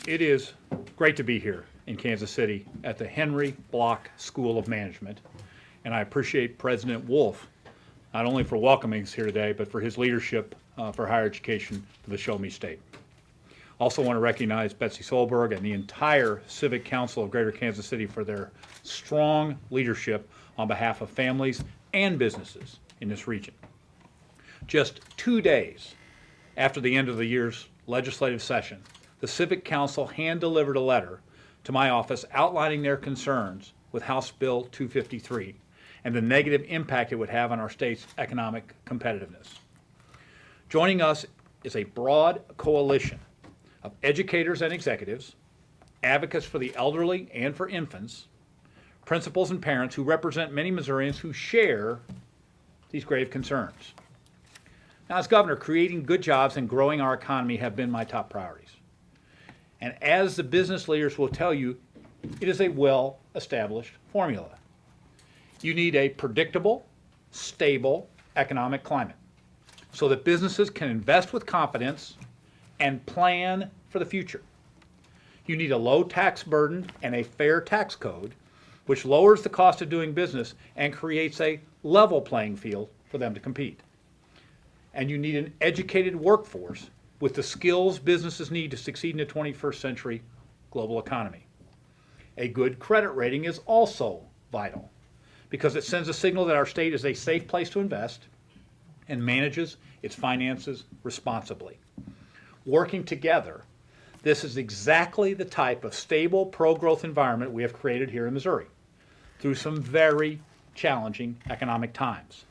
It is great to be here in Kansas City at the Henry Block School of Management, and I appreciate President Wolf not only for welcoming us here today, but for his leadership for higher education for the Show Me State. Also want to recognize Betsy Solberg and the entire Civic Council of Greater Kansas City for their strong leadership on behalf of families and businesses in this region. Just 2 days after the end of the year's legislative session, the Civic Council hand-delivered a letter to my office outlining their concerns with House Bill 253 and the negative impact it would have on our state's economic competitiveness. Joining us is a broad coalition of educators and executives, advocates for the elderly and for infants, principals and parents who represent many Missourians who share these grave concerns. Now, as governor, creating good jobs and growing our economy have been my top priorities. And as the business leaders will tell you, it is a well-established formula. You need a predictable, stable economic climate so that businesses can invest with confidence and plan for the future. You need a low tax burden and a fair tax code, which lowers the cost of doing business and creates a level playing field for them to compete. And you need an educated workforce with the skills businesses need to succeed in the 21st century global economy. A good credit rating is also vital because it sends a signal that our state is a safe place to invest and manages its finances responsibly. Working together, this is exactly the type of stable pro-growth environment we have created here in Missouri through some very challenging economic times.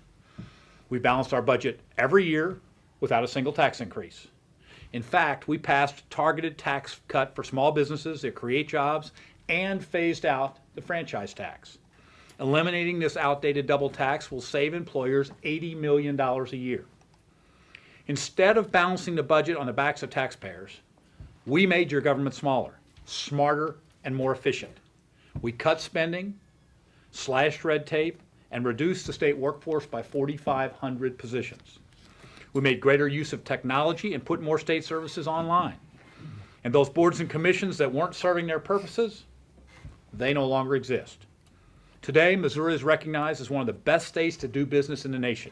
We balanced our budget every year without a single tax increase. In fact, we passed targeted tax cut for small businesses that create jobs and phased out the franchise tax. Eliminating this outdated double tax will save employers $80 million a year. Instead of balancing the budget on the backs of taxpayers, we made your government smaller, smarter, and more efficient. We cut spending, slashed red tape, and reduced the state workforce by 4,500 positions. We made greater use of technology and put more state services online. And those boards and commissions that weren't serving their purposes, they no longer exist. Today, Missouri is recognized as one of the best states to do business in the nation,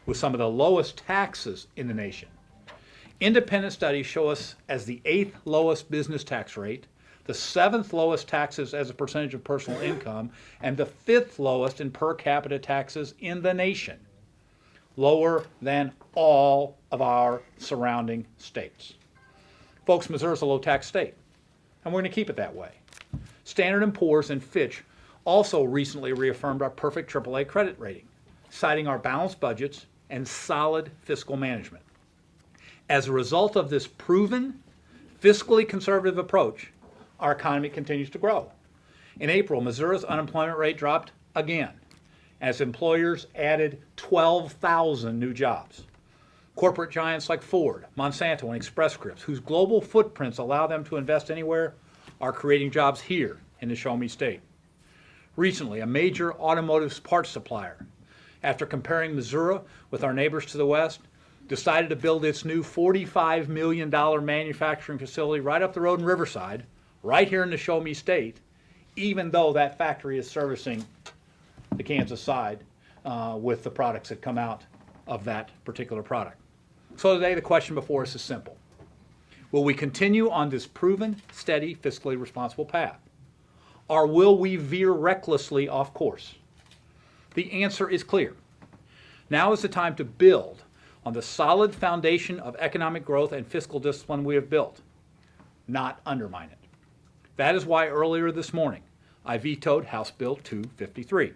with some of the lowest taxes in the nation. Independent studies show us as the 8th lowest business tax rate, the 7th lowest taxes as a percentage of personal income, and the 5th lowest in per capita taxes in the nation, lower than all of our surrounding states. Folks, Missouri is a low-tax state, and we're going to keep it that way. Standard & Poor's and Fitch also recently reaffirmed our perfect AAA credit rating, citing our balanced budgets and solid fiscal management. As a result of this proven, fiscally conservative approach, our economy continues to grow. In April, Missouri's unemployment rate dropped again, as employers added 12,000 new jobs. Corporate giants like Ford, Monsanto, and Express Scripts, whose global footprints allow them to invest anywhere, are creating jobs here in the Show Me State. Recently, a major automotive parts supplier, after comparing Missouri with our neighbors to the west, decided to build its new $45 million manufacturing facility right up the road in Riverside, right here in the Show Me State, even though that factory is servicing the Kansas side with the products that come out of that particular product. So today the question before us is simple. Will we continue on this proven, steady, fiscally responsible path? Or will we veer recklessly off course? The answer is clear. Now is the time to build on the solid foundation of economic growth and fiscal discipline we have built, not undermine it. That is why earlier this morning I vetoed House Bill 253.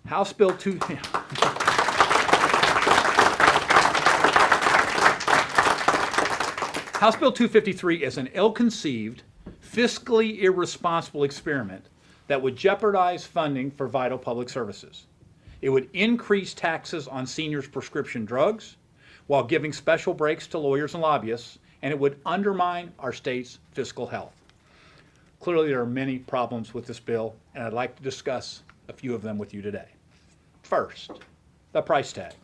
House Bill 253 is an ill-conceived, fiscally irresponsible experiment that would jeopardize funding for vital public services. It would increase taxes on seniors' prescription drugs while giving special breaks to lawyers and lobbyists, and it would undermine our state's fiscal health. Clearly, there are many problems with this bill, and I'd like to discuss a few of them with you today. First, the price tag.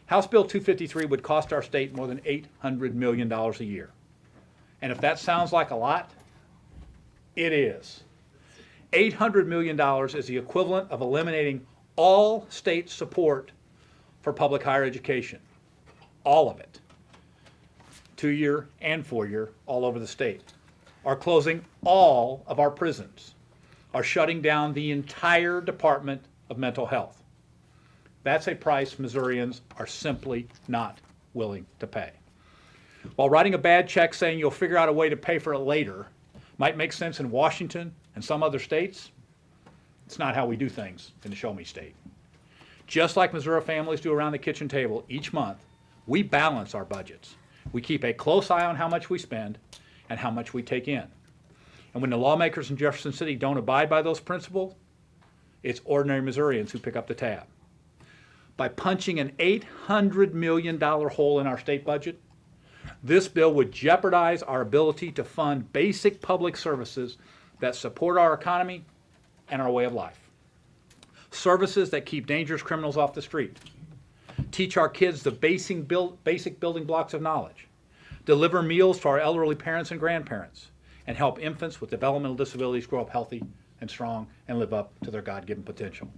House Bill 253 would cost our state more than $800 million a year. And if that sounds like a lot, it is. $800 million is the equivalent of eliminating all state support for public higher education. All of it. 2-year and 4-year, all over the state. Are closing all of our prisons. Are shutting down the entire Department of Mental Health. That's a price Missourians are simply not willing to pay. While writing a bad check saying you'll figure out a way to pay for it later might make sense in Washington and some other states, it's not how we do things in the Show Me State. Just like Missouri families do around the kitchen table each month, we balance our budgets. We keep a close eye on how much we spend and how much we take in. And when the lawmakers in Jefferson City don't abide by those principles, it's ordinary Missourians who pick up the tab. By punching an $800 million hole in our state budget, this bill would jeopardize our ability to fund basic public services that support our economy and our way of life. Services that keep dangerous criminals off the street, teach our kids the basic building blocks of knowledge, deliver meals to our elderly parents and grandparents, and help infants with developmental disabilities grow up healthy and strong and live up to their God-given potential.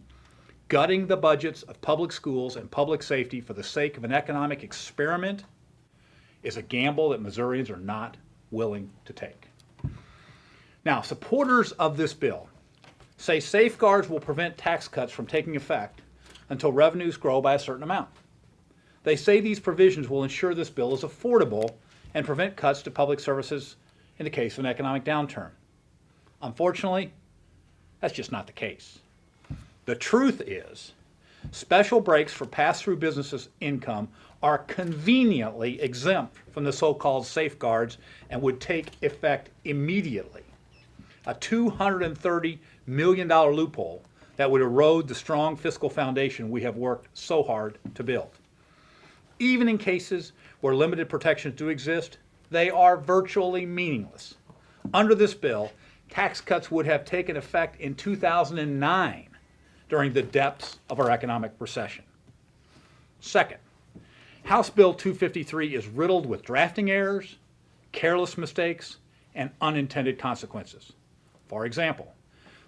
Gutting the budgets of public schools and public safety for the sake of an economic experiment is a gamble that Missourians are not willing to take. Now, supporters of this bill say safeguards will prevent tax cuts from taking effect until revenues grow by a certain amount. They say these provisions will ensure this bill is affordable and prevent cuts to public services in the case of an economic downturn. Unfortunately, that's just not the case. The truth is, special breaks for pass-through businesses' income are conveniently exempt from the so-called safeguards and would take effect immediately. A $230 million loophole that would erode the strong fiscal foundation we have worked so hard to build. Even in cases where limited protections do exist, they are virtually meaningless. Under this bill, tax cuts would have taken effect in 2009 during the depths of our economic recession. Second, House Bill 253 is riddled with drafting errors, careless mistakes, and unintended consequences. For example,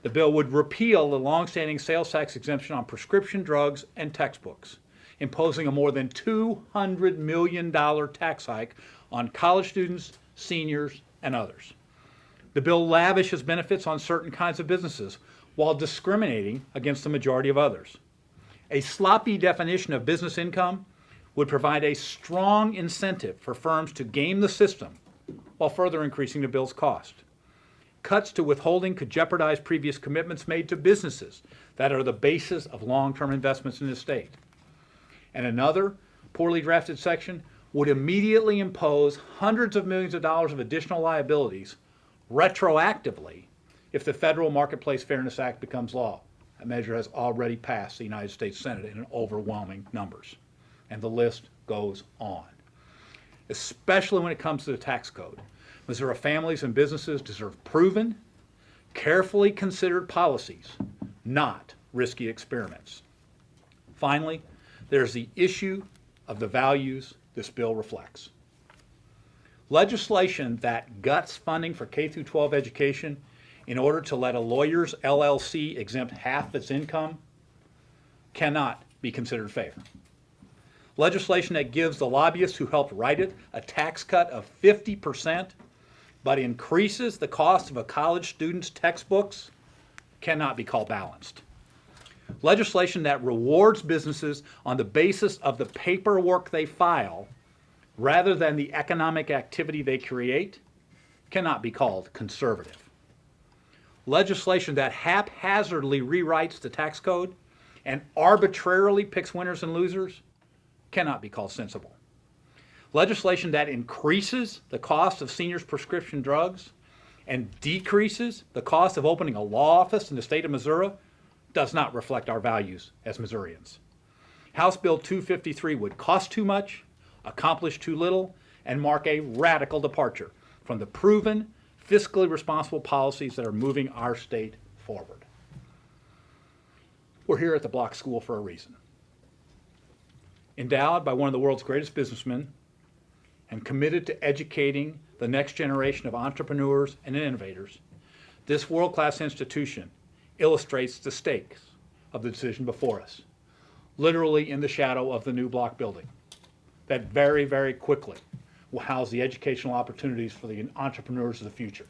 the bill would repeal the longstanding sales tax exemption on prescription drugs and textbooks, imposing a more than $200 million tax hike on college students, seniors, and others. The bill lavishes benefits on certain kinds of businesses while discriminating against the majority of others. A sloppy definition of business income would provide a strong incentive for firms to game the system while further increasing the bill's cost. Cuts to withholding could jeopardize previous commitments made to businesses that are the basis of long-term investments in the state. And another poorly drafted section would immediately impose hundreds of millions of dollars of additional liabilities retroactively if the Federal Marketplace Fairness Act becomes law. That measure has already passed the United States Senate in overwhelming numbers. And the list goes on. Especially when it comes to the tax code, Missouri families and businesses deserve proven, carefully considered policies, not risky experiments. Finally, there's the issue of the values this bill reflects. Legislation that guts funding for K-12 education in order to let a lawyer's LLC exempt half its income cannot be considered fair. Legislation that gives the lobbyists who helped write it a tax cut of 50%, but increases the cost of a college student's textbooks cannot be called balanced. Legislation that rewards businesses on the basis of the paperwork they file rather than the economic activity they create cannot be called conservative. Legislation that haphazardly rewrites the tax code and arbitrarily picks winners and losers cannot be called sensible. Legislation that increases the cost of seniors' prescription drugs and decreases the cost of opening a law office in the state of Missouri does not reflect our values as Missourians. House Bill 253 would cost too much, accomplish too little, and mark a radical departure from the proven, fiscally responsible policies that are moving our state forward. We're here at the Block School for a reason. Endowed by one of the world's greatest businessmen and committed to educating the next generation of entrepreneurs and innovators, this world-class institution illustrates the stakes of the decision before us, literally in the shadow of the new block building, that very, very quickly will house the educational opportunities for the entrepreneurs of the future.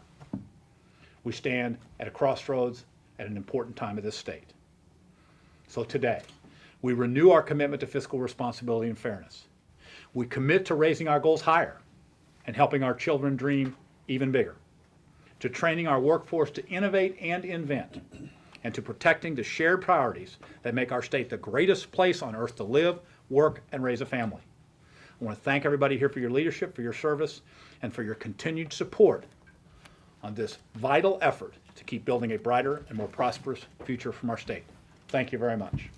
We stand at a crossroads at an important time of this state. So today, we renew our commitment to fiscal responsibility and fairness. We commit to raising our goals higher and helping our children dream even bigger, to training our workforce to innovate and invent, and to protecting the shared priorities that make our state the greatest place on earth to live, work, and raise a family. I want to thank everybody here for your leadership, for your service, and for your continued support on this vital effort to keep building a brighter and more prosperous future from our state. Thank you very much.